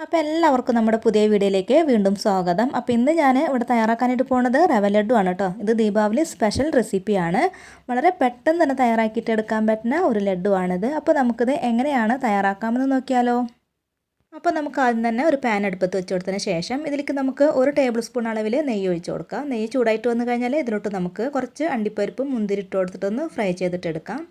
അപ്പോൾ എല്ലാവർക്കും നമ്മുടെ പുതിയ വീഡിയോയിലേക്ക് വീണ്ടും സ്വാഗതം. അപ്പോൾ ഇന്ന് ഞാൻ ഇവിടെ തയ്യാറാക്കാനായിട്ട് പോകുന്നത് റവ ലഡ്ഡു ആണ് കേട്ടോ. ഇത് ദീപാവലി സ്പെഷ്യൽ റെസിപ്പിയാണ്. വളരെ പെട്ടെന്ന് തന്നെ തയ്യാറാക്കിയിട്ട് എടുക്കാൻ പറ്റുന്ന ഒരു ലഡ്ഡു ആണിത്. അപ്പോൾ നമുക്കിത് എങ്ങനെയാണ് തയ്യാറാക്കാമെന്ന് നോക്കിയാലോ. അപ്പോൾ നമുക്ക് ആദ്യം തന്നെ ഒരു പാൻ അടുപ്പത്ത് വെച്ച് കൊടുത്തതിന് ശേഷം ഇതിലേക്ക് നമുക്ക് 1 ടേബിൾ സ്പൂൺ അളവിൽ നെയ്യ് ഒഴിച്ച് കൊടുക്കാം. നെയ്യ് ചൂടായിട്ട് വന്നു കഴിഞ്ഞാൽ ഇതിലോട്ട് നമുക്ക് കുറച്ച് അണ്ടിപ്പരിപ്പും മുന്തിരി ഇട്ട് കൊടുത്തിട്ടൊന്ന് ഫ്രൈ ചെയ്തിട്ടെടുക്കാം.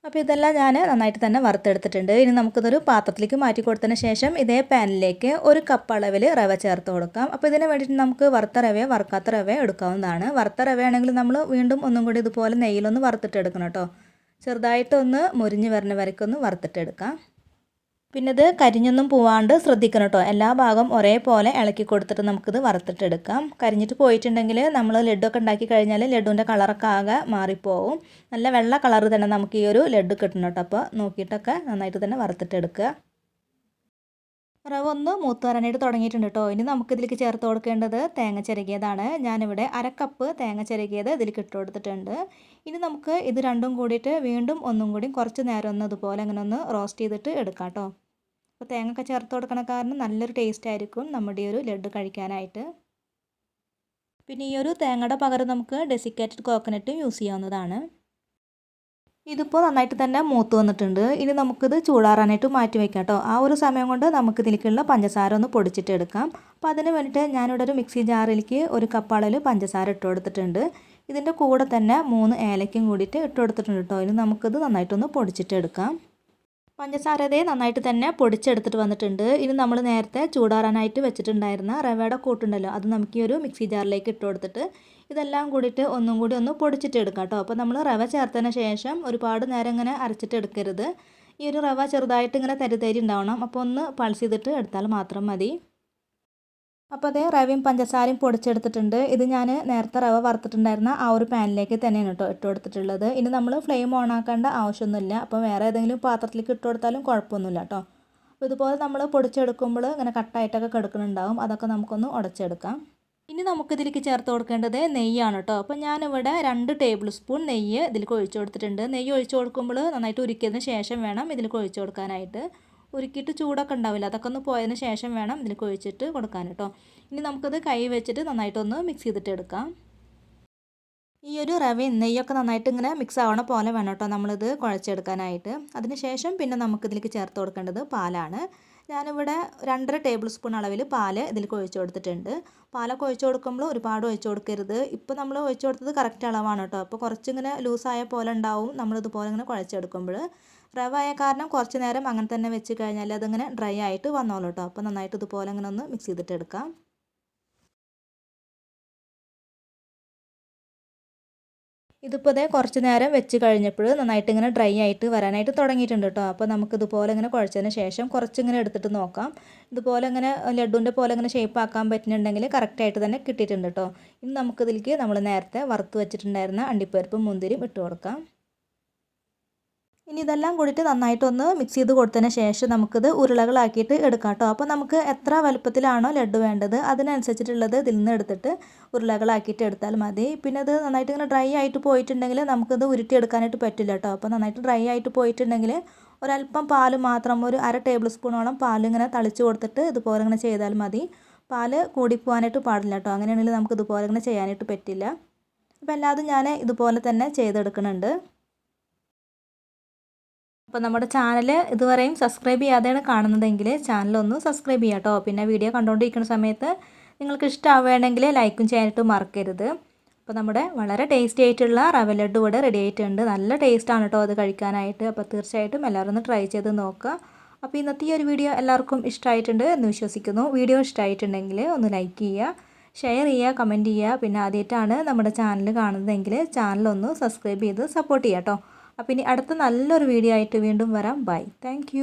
അപ്പോൾ ഇതെല്ലാം ഞാൻ നന്നായിട്ട് തന്നെ വറുത്തെടുത്തിട്ടുണ്ട്. ഇനി നമുക്കിതൊരു പാത്രത്തിലേക്ക് മാറ്റി കൊടുത്തതിന് ശേഷം ഇതേ പാനിലേക്ക് 1 കപ്പ് അളവിൽ റവ ചേർത്ത് കൊടുക്കാം. അപ്പോൾ ഇതിന് വേണ്ടിയിട്ട് നമുക്ക് വറുത്ത റവയോ വറുക്കാത്ത റവയോ എടുക്കാവുന്നതാണ്. വറുത്ത റവയാണെങ്കിൽ നമ്മൾ വീണ്ടും ഒന്നും കൂടി ഇതുപോലെ നെയ്യിലൊന്ന് വറുത്തിട്ടെടുക്കണം കേട്ടോ. ചെറുതായിട്ടൊന്ന് മുരിഞ്ഞ് വരുന്ന വരയ്ക്കൊന്ന് വറുത്തിട്ടെടുക്കാം. പിന്നെ ഇത് കരിഞ്ഞൊന്നും പോവാണ്ട് ശ്രദ്ധിക്കണം കേട്ടോ. എല്ലാ ഭാഗം ഒരേപോലെ ഇളക്കി കൊടുത്തിട്ട് നമുക്കിത് വറുത്തിട്ടെടുക്കാം. കരിഞ്ഞിട്ട് പോയിട്ടുണ്ടെങ്കിൽ നമ്മൾ ലഡ്ഡുക്കെ ഉണ്ടാക്കി കഴിഞ്ഞാൽ ലഡ്ഡുവിൻ്റെ കളറൊക്കെ ആകെ മാറിപ്പോവും. നല്ല വെള്ള കളർ തന്നെ നമുക്ക് ഈ ഒരു ലഡ്ഡു കിട്ടണം കേട്ടോ. അപ്പോൾ നോക്കിയിട്ടൊക്കെ നന്നായിട്ട് തന്നെ വറുത്തിട്ടെടുക്കുക. റവ ഒന്ന് മൂത്ത് വരാനായിട്ട് തുടങ്ങിയിട്ടുണ്ട് കേട്ടോ. ഇനി നമുക്കിതിലേക്ക് ചേർത്ത് കൊടുക്കേണ്ടത് തേങ്ങ ചിരകിയതാണ്. ഞാനിവിടെ 1 കപ്പ് തേങ്ങ ചിരകിയത് ഇതിലേക്ക് ഇട്ട് കൊടുത്തിട്ടുണ്ട്. ഇനി നമുക്ക് ഇത് രണ്ടും കൂടിയിട്ട് വീണ്ടും ഒന്നും കൂടി കുറച്ച് നേരം ഒന്ന് ഇതുപോലെ അങ്ങനെ ഒന്ന് റോസ്റ്റ് ചെയ്തിട്ട് എടുക്കാം കേട്ടോ. അപ്പോൾ തേങ്ങയൊക്കെ ചേർത്ത് കൊടുക്കണ കാരണം നല്ലൊരു ടേസ്റ്റ് ആയിരിക്കും നമ്മുടെ ഈ ഒരു ലഡ്ഡു കഴിക്കാനായിട്ട്. പിന്നെ ഈ ഒരു തേങ്ങയുടെ പകരം നമുക്ക് ഡെസിക്കേറ്റഡ് കോക്കനട്ടും യൂസ് ചെയ്യാവുന്നതാണ്. ഇതിപ്പോൾ നന്നായിട്ട് തന്നെ മൂത്ത് വന്നിട്ടുണ്ട്. ഇനി നമുക്കിത് ചൂടാറാനായിട്ട് മാറ്റി വയ്ക്കാം കേട്ടോ. ആ ഒരു സമയം കൊണ്ട് നമുക്കിതിലേക്കുള്ള പഞ്ചസാര ഒന്ന് പൊടിച്ചിട്ട് എടുക്കാം. അപ്പോൾ അതിന് വേണ്ടിയിട്ട് ഞാനിവിടെ ഒരു മിക്സി ജാറിലേക്ക് 1 കപ്പ് അളവിൽ പഞ്ചസാര ഇട്ട് കൊടുത്തിട്ടുണ്ട്. ഇതിൻ്റെ കൂടെ തന്നെ 3 ഏലക്കയും കൂടിയിട്ട് ഇട്ട് കൊടുത്തിട്ടുണ്ട് കേട്ടോ. ഇനി നമുക്കിത് നന്നായിട്ടൊന്ന് പൊടിച്ചിട്ട് എടുക്കാം. പഞ്ചസാര നന്നായിട്ട് തന്നെ പൊടിച്ചെടുത്തിട്ട് വന്നിട്ടുണ്ട്. ഇനി നമ്മൾ നേരത്തെ ചൂടാറാനായിട്ട് വെച്ചിട്ടുണ്ടായിരുന്ന റവയുടെ കൂട്ടുണ്ടല്ലോ, അത് നമുക്ക് ഈ ഒരു മിക്സി ജാറിലേക്ക് ഇട്ട് കൊടുത്തിട്ട് ഇതെല്ലാം കൂടിയിട്ട് ഒന്നും കൂടി ഒന്ന് പൊടിച്ചിട്ട് എടുക്കാം കേട്ടോ. അപ്പോൾ നമ്മൾ റവ ചേർത്തതിന് ശേഷം ഒരുപാട് നേരം ഇങ്ങനെ അരച്ചിട്ട് എടുക്കരുത്. ഈ ഒരു റവ ചെറുതായിട്ട് ഇങ്ങനെ തരി ഉണ്ടാവണം. അപ്പോൾ ഒന്ന് പൾസ് ചെയ്തിട്ട് എടുത്താൽ മാത്രം മതി. അപ്പോൾ അതേ റവയും പഞ്ചസാരയും പൊടിച്ചെടുത്തിട്ടുണ്ട്. ഇത് ഞാൻ നേരത്തെ റവ വറുത്തിട്ടുണ്ടായിരുന്ന ആ ഒരു പാനിലേക്ക് തന്നെയാണ് കേട്ടോ ഇട്ട് കൊടുത്തിട്ടുള്ളത്. ഇനി നമ്മൾ ഫ്ലെയിം ഓൺ ആക്കേണ്ട ആവശ്യമൊന്നുമില്ല. അപ്പോൾ വേറെ ഏതെങ്കിലും പാത്രത്തിലേക്ക് ഇട്ട് കൊടുത്താലും കുഴപ്പമൊന്നുമില്ല കേട്ടോ. അപ്പോൾ ഇതുപോലെ നമ്മൾ പൊടിച്ചെടുക്കുമ്പോൾ ഇങ്ങനെ കട്ടായിട്ടൊക്കെ കിടക്കുന്നുണ്ടാവും. അതൊക്കെ നമുക്കൊന്ന് ഉടച്ചെടുക്കാം. ഇനി നമുക്കിതിലേക്ക് ചേർത്ത് കൊടുക്കേണ്ടത് നെയ്യാണ് കേട്ടോ. അപ്പോൾ ഞാനിവിടെ 2 ടേബിൾ സ്പൂൺ നെയ്യ് ഇതിലേക്ക് ഒഴിച്ചു കൊടുത്തിട്ടുണ്ട്. നെയ്യ് ഒഴിച്ചു കൊടുക്കുമ്പോൾ നന്നായിട്ട് ഉരുക്കിയതിന് ശേഷം വേണം ഇതിലേക്ക് ഒഴിച്ചു കൊടുക്കാനായിട്ട്. ഉരുക്കിയിട്ട് ചൂടൊക്കെ ഉണ്ടാവില്ല, അതൊക്കെ ഒന്ന് പോയതിന് ശേഷം വേണം ഇതിലേക്ക് ഒഴിച്ചിട്ട് കൊടുക്കാൻ കേട്ടോ. ഇനി നമുക്കത് കൈ വെച്ചിട്ട് നന്നായിട്ടൊന്ന് മിക്സ് ചെയ്തിട്ട് എടുക്കാം. ഈ ഒരു റവയും നെയ്യൊക്കെ നന്നായിട്ട് ഇങ്ങനെ മിക്സ് ആവണ പോലെ വേണം കേട്ടോ നമ്മളിത് കുഴച്ചെടുക്കാനായിട്ട്. അതിന് ശേഷം പിന്നെ നമുക്കിതിലേക്ക് ചേർത്ത് കൊടുക്കേണ്ടത് പാലാണ്. ഞാനിവിടെ 2.5 ടേബിൾ സ്പൂൺ അളവിൽ പാല് ഇതിലേക്ക് ഒഴിച്ചു കൊടുത്തിട്ടുണ്ട്. പാലൊക്കെ ഒഴിച്ചു കൊടുക്കുമ്പോൾ ഒരുപാട് ഒഴിച്ചു കൊടുക്കരുത്. ഇപ്പോൾ നമ്മൾ ഒഴിച്ചു കൊടുത്തത് കറക്റ്റ് അളവാണ് കേട്ടോ. അപ്പോൾ കുറച്ചിങ്ങനെ ലൂസായ പോലെ ഉണ്ടാവും നമ്മളിതുപോലെ ഇങ്ങനെ കുഴച്ചെടുക്കുമ്പോൾ. റവ ആയ കാരണം കുറച്ച് നേരം അങ്ങനെ തന്നെ വെച്ച് കഴിഞ്ഞാൽ അതിങ്ങനെ ഡ്രൈ ആയിട്ട് വന്നോളൂ കേട്ടോ. അപ്പോൾ നന്നായിട്ട് ഇതുപോലെ ഇങ്ങനെ ഒന്ന് മിക്സ് ചെയ്തിട്ട് എടുക്കാം. ഇതിപ്പോൾ കുറച്ച് നേരം വെച്ച് കഴിഞ്ഞപ്പോൾ നന്നായിട്ട് ഇങ്ങനെ ഡ്രൈ ആയിട്ട് വരാനായിട്ട് തുടങ്ങിയിട്ടുണ്ട് കേട്ടോ. അപ്പോൾ നമുക്ക് ഇതുപോലെ ഇങ്ങനെ കുഴച്ചതിന് ശേഷം കുറച്ചിങ്ങനെ എടുത്തിട്ട് നോക്കാം. ഇതുപോലെ ഇങ്ങനെ ലഡ്ഡുവിൻ്റെ പോലെ ഇങ്ങനെ ഷേപ്പ് ആക്കാൻ പറ്റുന്നുണ്ടെങ്കിൽ കറക്റ്റായിട്ട് തന്നെ കിട്ടിയിട്ടുണ്ട് കേട്ടോ. ഇനി നമുക്കിതിലേക്ക് നമ്മൾ നേരത്തെ വറുത്ത് വെച്ചിട്ടുണ്ടായിരുന്ന അണ്ടിപ്പരിപ്പും മുന്തിരിയും ഇട്ട് കൊടുക്കാം. ഇനി ഇതെല്ലാം കൂടിയിട്ട് നന്നായിട്ടൊന്ന് മിക്സ് ചെയ്ത് കൊടുത്തതിന് ശേഷം നമുക്കിത് ഉരുളകളാക്കിയിട്ട് എടുക്കാം കേട്ടോ. അപ്പോൾ നമുക്ക് എത്ര വലുപ്പത്തിലാണോ ലഡ്ഡു വേണ്ടത് അതിനനുസരിച്ചിട്ടുള്ളത് ഇതിൽ നിന്ന് എടുത്തിട്ട് ഉരുളകളാക്കിയിട്ട് എടുത്താൽ മതി. പിന്നെ ഇത് നന്നായിട്ട് ഇങ്ങനെ ഡ്രൈ ആയിട്ട് പോയിട്ടുണ്ടെങ്കിൽ നമുക്കിത് ഉരുട്ടിയെടുക്കാനായിട്ട് പറ്റില്ല കേട്ടോ. അപ്പോൾ നന്നായിട്ട് ഡ്രൈ ആയിട്ട് പോയിട്ടുണ്ടെങ്കിൽ ഒരല്പം പാല് മാത്രം, ഒരു 1/2 ടേബിൾ സ്പൂണോളം പാൽ ഇങ്ങനെ തളിച്ച് കൊടുത്തിട്ട് ഇതുപോലെ ഇങ്ങനെ ചെയ്താൽ മതി. പാല് കൂടിപ്പോകാനായിട്ട് പാടില്ല കേട്ടോ. അങ്ങനെയാണെങ്കിൽ നമുക്ക് ഇതുപോലെ ഇങ്ങനെ ചെയ്യാനായിട്ട് പറ്റില്ല. അപ്പോൾ എല്ലാതും ഞാൻ ഇതുപോലെ തന്നെ ചെയ്തെടുക്കുന്നുണ്ട്. അപ്പോൾ നമ്മുടെ ചാനൽ ഇതുവരെയും സബ്സ്ക്രൈബ് ചെയ്യാതെയാണ് കാണുന്നതെങ്കിൽ ചാനലൊന്ന് സബ്സ്ക്രൈബ് ചെയ്യാം കേട്ടോ. പിന്നെ വീഡിയോ കണ്ടുകൊണ്ടിരിക്കുന്ന സമയത്ത് നിങ്ങൾക്ക് ഇഷ്ടമാവുകയാണെങ്കിൽ ലൈക്കും ചെയ്യാനായിട്ട് മറക്കരുത്. അപ്പോൾ നമ്മുടെ വളരെ ടേസ്റ്റി ആയിട്ടുള്ള റവ ലഡ്ഡു ഇവിടെ റെഡി ആയിട്ടുണ്ട്. നല്ല ടേസ്റ്റാണ് കേട്ടോ അത് കഴിക്കാനായിട്ട്. അപ്പോൾ തീർച്ചയായിട്ടും എല്ലാവരും ഒന്ന് ട്രൈ ചെയ്ത് നോക്കുക. അപ്പോൾ ഇന്നത്തെ ഈ ഒരു വീഡിയോ എല്ലാവർക്കും ഇഷ്ടമായിട്ടുണ്ട് എന്ന് വിശ്വസിക്കുന്നു. വീഡിയോ ഇഷ്ടമായിട്ടുണ്ടെങ്കിൽ ഒന്ന് ലൈക്ക് ചെയ്യുക, ഷെയർ ചെയ്യുക, കമൻറ്റ് ചെയ്യുക. പിന്നെ ആദ്യമായിട്ടാണ് നമ്മുടെ ചാനൽ കാണുന്നതെങ്കിൽ ചാനലൊന്ന് സബ്സ്ക്രൈബ് ചെയ്ത് സപ്പോർട്ട് ചെയ്യാം കേട്ടോ. അപ്പോൾ ഇനി അടുത്ത നല്ലൊരു വീഡിയോ ആയിട്ട് വീണ്ടും വരാം. ബൈ. താങ്ക്